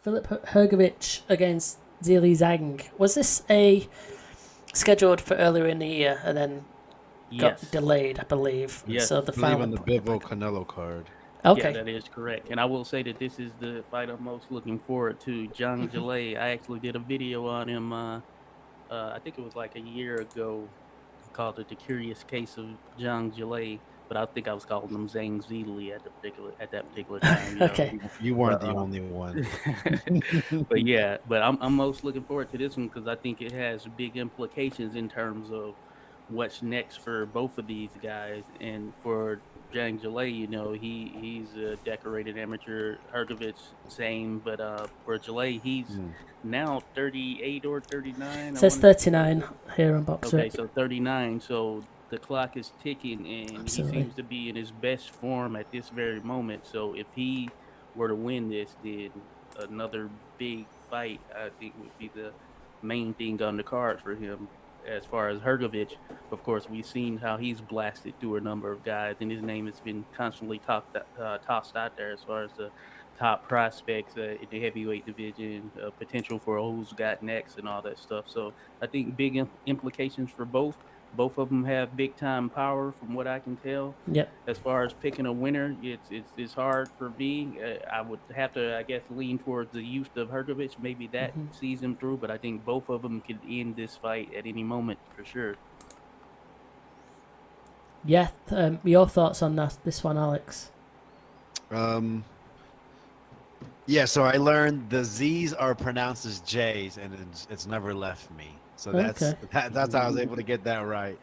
Philip Hrgovic against Zhang. Was this scheduled for earlier in the year and then got Yes. delayed, I believe? Yes. So the I believe final on the Bivol Canelo card. Okay. Yeah, that is correct. And I will say that this is the fight I'm most looking forward to. Zhang Jalei. I actually did a video on him. I think it was like a year ago, called it "The Curious Case of Zhang Jalei." But I think I was calling him Zhang Zili at that particular time. Okay. You weren't But, the only one. but yeah, but I'm most looking forward to this one because I think it has big implications in terms of what's next for both of these guys. And for Zhang Jalei, he's a decorated amateur. Hrgovic, same, but for Jalei, he's now 38 or 39. It I says want to 39 here on Box Okay, Rec. so 39. So the clock is ticking, and Absolutely. he seems to be in his best form at this very moment. So if he were to win this, then another big fight, I think, would be the main thing on the card for him. As far as Hrgovic, of course, we've seen how he's blasted through a number of guys, and his name has been constantly tossed out there as far as the top prospects in the heavyweight division, potential for who's got next, and all that stuff. So I think big implications for both. Both of them have big time power, from what I can tell. Yep. As far as picking a winner, it's hard for me. I would have to, I guess, lean towards the youth of Hrgovic. Maybe that sees him through, but I think both of them could end this fight at any moment for sure. Yeah. Your thoughts on this one, Alex? Yeah, so I learned the Z's are pronounced as J's, and it's never left me. So that's how I was able to get that right.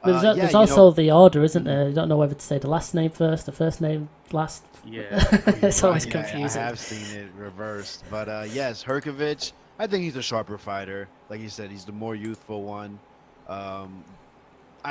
But there's also the order, isn't there? You don't know whether to say the last name first, the first name last. Yeah, it's always confusing. I have seen it reversed, but yes, Hrgovic. I think he's a sharper fighter. Like you said, he's the more youthful one. I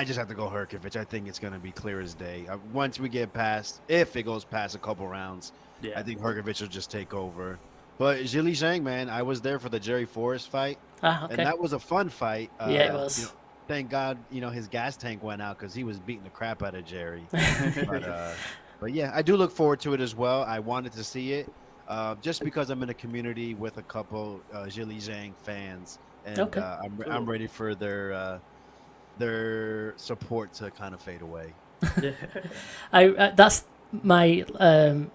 just have to go Hrgovic. I think it's going to be clear as day. Once we get past, if it goes past a couple rounds, I think Hrgovic will just take over. But Zhang, man, I was there for the Jerry Forrest fight, and that was a fun fight. Yeah, it was. Thank God, his gas tank went out because he was beating the crap out of Jerry. But yeah, I do look forward to it as well. I wanted to see it just because I'm in a community with a couple Zhang fans, and I'm ready for their support to kind of fade away. That's my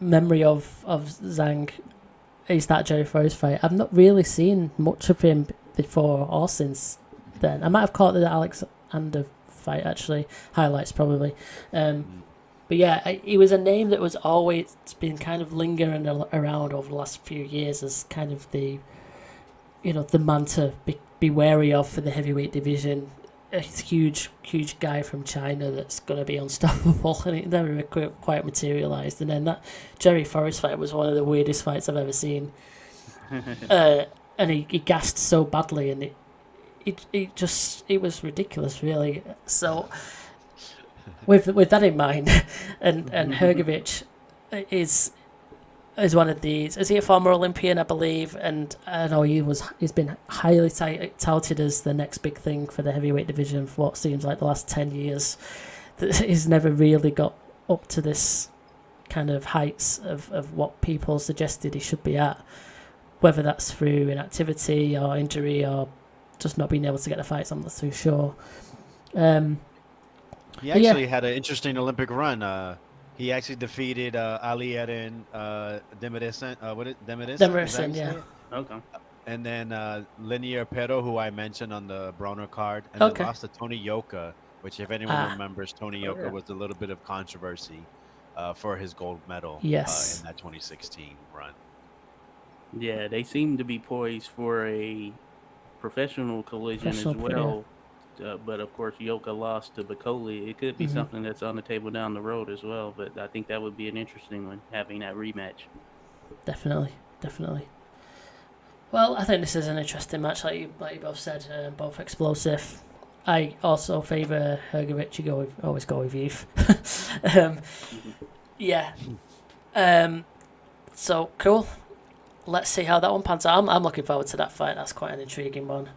memory of Zhang. Is that Jerry Forrest fight? I've not really seen much of him before or since then. I might have caught the Alexander fight, actually, highlights probably. But yeah, he was a name that was always been kind of lingering around over the last few years as kind of the man to be wary of for the heavyweight division. A huge guy from China that's going to be unstoppable, and it never quite materialised. And then that Jerry Forrest fight was one of the weirdest fights I've ever seen. And he gassed so badly, and it was ridiculous, really. So with that in mind, and Hrgovic is one of these. Is he a former Olympian, I believe? And I know he's been highly touted as the next big thing for the heavyweight division for what seems like the last 10 years. He's never really got up to this kind of heights of what people suggested he should be at, whether that's through inactivity or injury or just not being able to get the fights. I'm not too sure. He actually had an interesting Olympic run. He actually defeated Ali Eden Demiresen. Demiresen, yeah. Okay. And then Linear Pero, who I mentioned on the Bronner card, and then lost to Tony Yoka, which, if anyone remembers, Tony Yoka was a little bit of controversy for his gold medal in that 2016 run. Yeah, they seem to be poised for a professional collision as well. Yeah. But of course, Yoka lost to Bacoli. It could be something that's on the table down the road as well. But I think that would be an interesting one, having that rematch. Definitely. Well, I think this is an interesting match, like you both said, both explosive. I also favour Hrgovic. Always go with youth. Yeah. So cool. Let's see how that one pans out. I'm looking forward to that fight. That's quite an intriguing one.